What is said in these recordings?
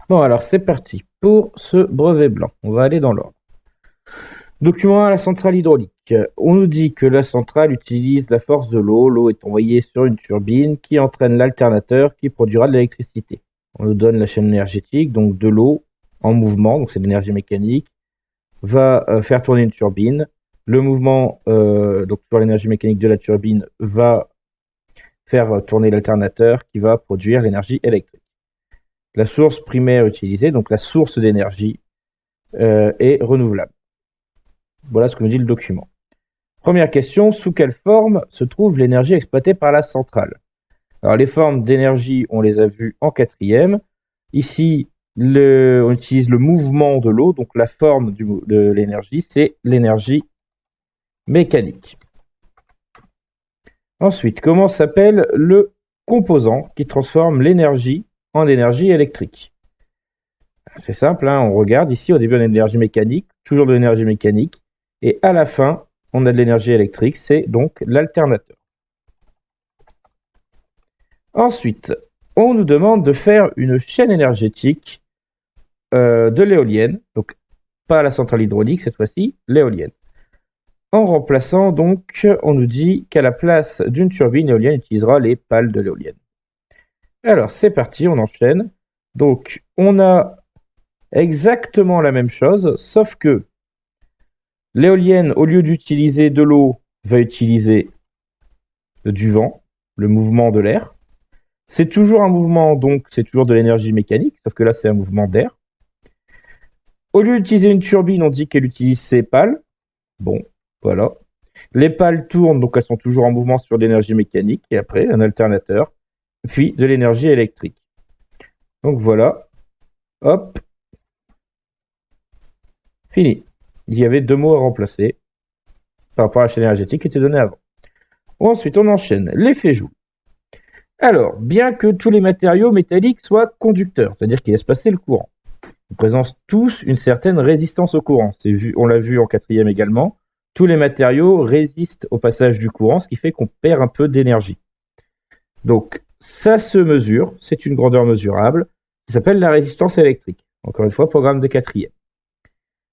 Bon, alors c'est parti pour ce brevet blanc. On va aller dans l'ordre. Document 1, la centrale hydraulique. On nous dit que la centrale utilise la force de l'eau. L'eau est envoyée sur une turbine qui entraîne l'alternateur qui produira de l'électricité. On nous donne la chaîne énergétique, donc de l'eau en mouvement, donc c'est de l'énergie mécanique, va faire tourner une turbine. Le mouvement, donc sur l'énergie mécanique de la turbine, va faire tourner l'alternateur qui va produire l'énergie électrique. La source primaire utilisée, donc la source d'énergie, est renouvelable. Voilà ce que nous dit le document. Première question, sous quelle forme se trouve l'énergie exploitée par la centrale? Alors les formes d'énergie, on les a vues en quatrième. Ici, on utilise le mouvement de l'eau, donc la forme de l'énergie, c'est l'énergie mécanique. Ensuite, comment s'appelle le composant qui transforme l'énergie en énergie électrique? C'est simple, hein, on regarde ici, au début on a de l'énergie mécanique, toujours de l'énergie mécanique, et à la fin, on a de l'énergie électrique, c'est donc l'alternateur. Ensuite, on nous demande de faire une chaîne énergétique de l'éolienne, donc pas la centrale hydraulique cette fois-ci, l'éolienne. En remplaçant donc, on nous dit qu'à la place d'une turbine, l'éolienne utilisera les pales de l'éolienne. Alors c'est parti, on enchaîne. Donc on a exactement la même chose, sauf que l'éolienne, au lieu d'utiliser de l'eau, va utiliser du vent, le mouvement de l'air. C'est toujours un mouvement, donc c'est toujours de l'énergie mécanique, sauf que là c'est un mouvement d'air. Au lieu d'utiliser une turbine, on dit qu'elle utilise ses pales. Bon, voilà. Les pales tournent, donc elles sont toujours en mouvement sur l'énergie mécanique, et après un alternateur, puis de l'énergie électrique. Donc voilà. Hop. Fini. Il y avait deux mots à remplacer par rapport à la chaîne énergétique qui était donnée avant. Ensuite, on enchaîne. L'effet Joule. Alors, bien que tous les matériaux métalliques soient conducteurs, c'est-à-dire qu'ils laissent passer le courant, ils présentent tous une certaine résistance au courant. On l'a vu en quatrième également. Tous les matériaux résistent au passage du courant, ce qui fait qu'on perd un peu d'énergie. Donc, ça se mesure, c'est une grandeur mesurable, ça s'appelle la résistance électrique. Encore une fois, programme de quatrième.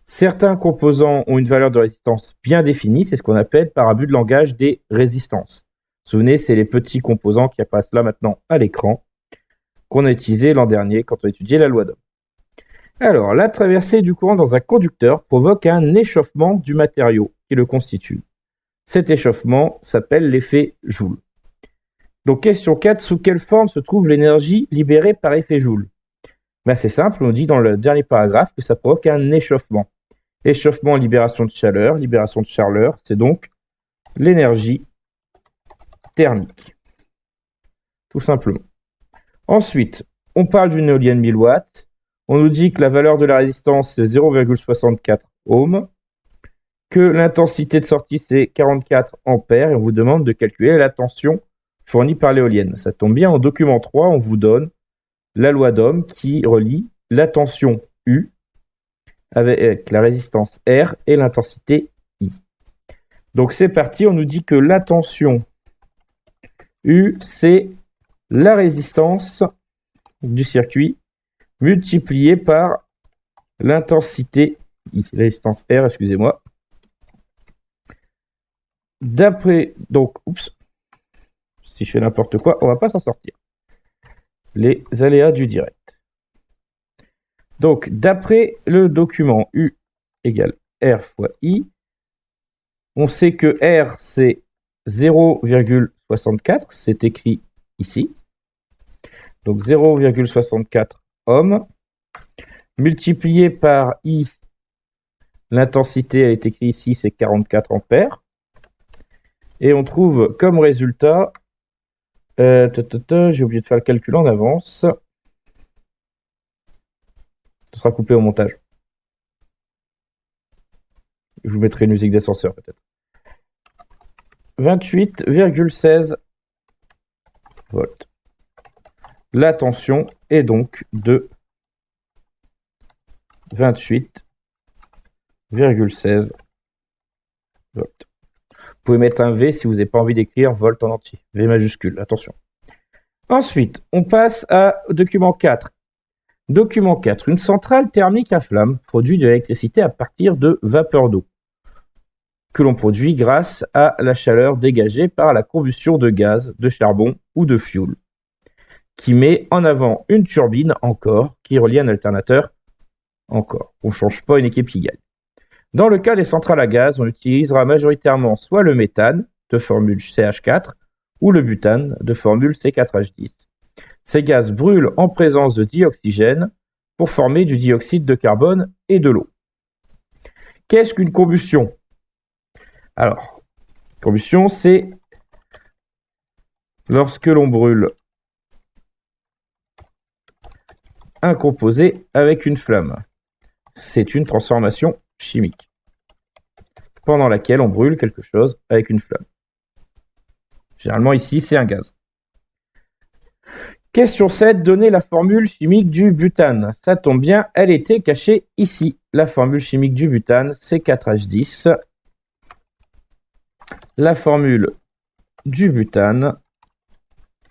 Certains composants ont une valeur de résistance bien définie, c'est ce qu'on appelle par abus de langage des résistances. Vous vous souvenez, c'est les petits composants qui apparaissent là maintenant à l'écran, qu'on a utilisé l'an dernier quand on a étudié la loi d'Ohm. Alors, la traversée du courant dans un conducteur provoque un échauffement du matériau qui le constitue. Cet échauffement s'appelle l'effet Joule. Donc, question 4, sous quelle forme se trouve l'énergie libérée par effet Joule? Ben, c'est simple, on dit dans le dernier paragraphe que ça provoque un échauffement. Échauffement, libération de chaleur, c'est donc l'énergie thermique. Tout simplement. Ensuite, on parle d'une éolienne 1000 watts. On nous dit que la valeur de la résistance, c'est 0,64 ohms, que l'intensité de sortie, c'est 44 ampères, et on vous demande de calculer la tension fournie par l'éolienne. Ça tombe bien, en document 3, on vous donne la loi d'Ohm qui relie la tension U avec la résistance R et l'intensité I. Donc c'est parti, on nous dit que la tension U, c'est la résistance du circuit multipliée par l'intensité I, résistance R, excusez-moi. D'après, donc, si je fais n'importe quoi, on va pas s'en sortir. Les aléas du direct. Donc, d'après le document U égale R fois I, on sait que R, c'est 0,64, c'est écrit ici. Donc, 0,64 ohms, multiplié par I, l'intensité, elle est écrite ici, c'est 44 ampères. Et on trouve comme résultat, j'ai oublié de faire le calcul en avance. Ce sera coupé au montage. Je vous mettrai une musique d'ascenseur peut-être. 28,16 volts. La tension est donc de 28,16 volts. Vous pouvez mettre un V si vous n'avez pas envie d'écrire volt en entier. V majuscule, attention. Ensuite, on passe à document 4. Document 4. Une centrale thermique à flamme produit de l'électricité à partir de vapeur d'eau, que l'on produit grâce à la chaleur dégagée par la combustion de gaz, de charbon ou de fioul, qui met en avant une turbine encore, qui relie un alternateur encore. On ne change pas une équipe qui gagne. Dans le cas des centrales à gaz, on utilisera majoritairement soit le méthane, de formule CH4, ou le butane, de formule C4H10. Ces gaz brûlent en présence de dioxygène pour former du dioxyde de carbone et de l'eau. Qu'est-ce qu'une combustion? Alors, combustion, c'est lorsque l'on brûle un composé avec une flamme. C'est une transformation chimique pendant laquelle on brûle quelque chose avec une flamme. Généralement ici, c'est un gaz. Question 7, donnez la formule chimique du butane. Ça tombe bien, elle était cachée ici. La formule chimique du butane, c'est 4H10. La formule du butane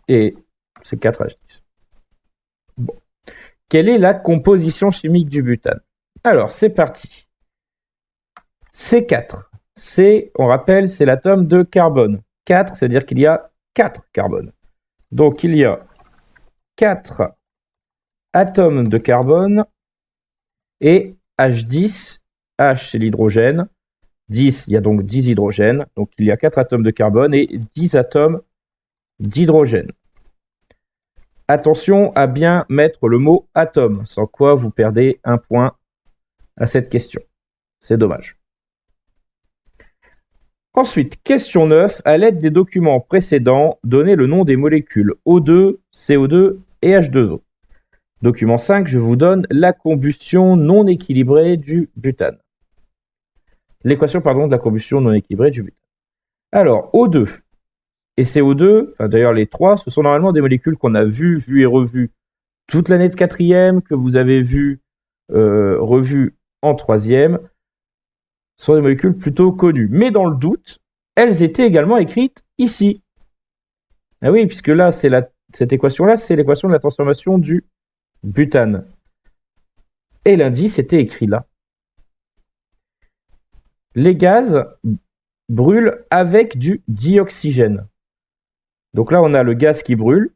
est c'est 4H10. Bon. Quelle est la composition chimique du butane? Alors, c'est parti. C4. C, on rappelle, c'est l'atome de carbone. 4, c'est-à-dire qu'il y a 4 carbones. Donc, il y a 4 atomes de carbone et H10. H, c'est l'hydrogène. 10, il y a donc 10 hydrogènes. Donc, il y a 4 atomes de carbone et 10 atomes d'hydrogène. Attention à bien mettre le mot atome, sans quoi vous perdez un point à cette question. C'est dommage. Ensuite, question 9. À l'aide des documents précédents, donnez le nom des molécules O2, CO2 et H2O. Document 5, je vous donne la combustion non équilibrée du butane. L'équation, de la combustion non équilibrée du butane. Alors, O2 et CO2, d'ailleurs les trois, ce sont normalement des molécules qu'on a vues et revues toute l'année de 4e, que vous avez revues en 3e. Ce sont des molécules plutôt connues. Mais dans le doute, elles étaient également écrites ici. Ah oui, puisque là, cette équation-là, c'est l'équation de la transformation du butane. Et l'indice était écrit là. Les gaz brûlent avec du dioxygène. Donc là, on a le gaz qui brûle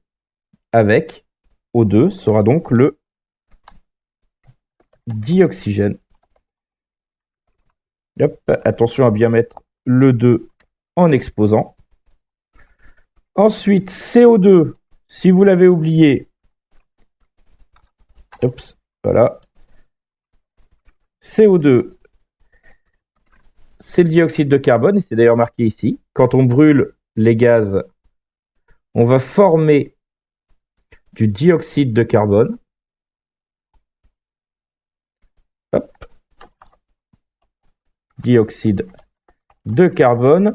avec O2, sera donc le dioxygène. Hop, attention à bien mettre le 2 en exposant. Ensuite, CO2, si vous l'avez oublié, voilà. CO2, c'est le dioxyde de carbone, et c'est d'ailleurs marqué ici. Quand on brûle les gaz, on va former du dioxyde de carbone. Hop. Dioxyde de carbone.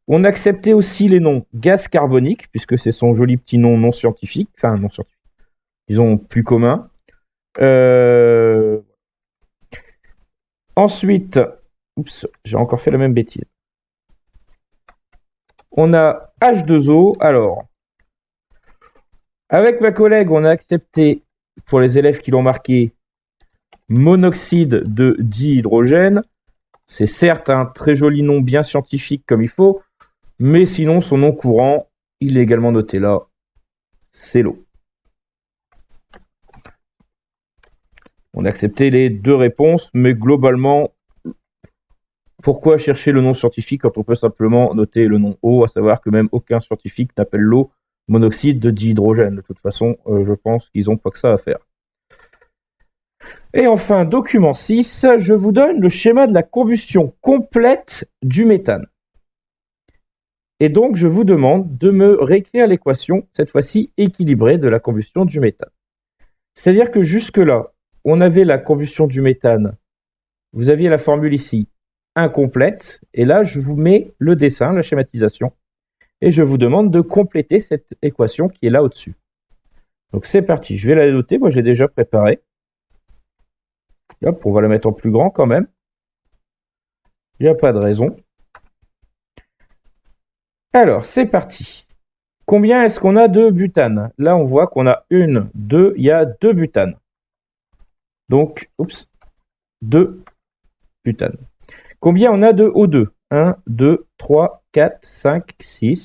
On acceptait aussi les noms gaz carbonique, puisque c'est son joli petit nom non scientifique, disons plus commun. Ensuite, j'ai encore fait la même bêtise. On a H2O. Alors, avec ma collègue, on a accepté, pour les élèves qui l'ont marqué, monoxyde de dihydrogène. C'est certes un très joli nom bien scientifique comme il faut, mais sinon son nom courant, il est également noté là, c'est l'eau. On a accepté les deux réponses, mais globalement, pourquoi chercher le nom scientifique quand on peut simplement noter le nom eau, à savoir que même aucun scientifique n'appelle l'eau monoxyde de dihydrogène. De toute façon, je pense qu'ils n'ont pas que ça à faire. Et enfin, document 6, je vous donne le schéma de la combustion complète du méthane. Et donc, je vous demande de me réécrire l'équation, cette fois-ci équilibrée, de la combustion du méthane. C'est-à-dire que jusque-là, on avait la combustion du méthane, vous aviez la formule ici, incomplète, et là, je vous mets le dessin, la schématisation, et je vous demande de compléter cette équation qui est là au-dessus. Donc, c'est parti, je vais la noter, moi j'ai déjà préparé. Hop, on va la mettre en plus grand quand même. Il n'y a pas de raison. Alors, c'est parti. Combien est-ce qu'on a de butane? Là, on voit qu'on a il y a 2 butanes. Donc, 2 butane. Combien on a de O2? 1, 2, 3, 4, 5, 6,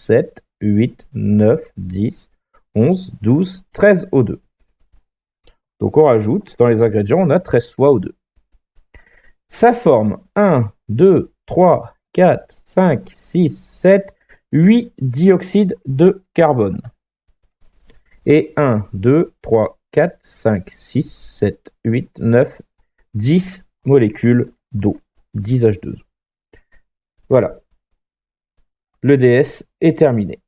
7, 8, 9, 10, 11, 12, 13 O2. Donc on rajoute, dans les ingrédients, on a 13 fois O2. Ça forme 1, 2, 3, 4, 5, 6, 7, 8 dioxyde de carbone. Et 1, 2, 3, 4, 5, 6, 7, 8, 9, 10 molécules d'eau. 10 H2O. Voilà. Le DS est terminé.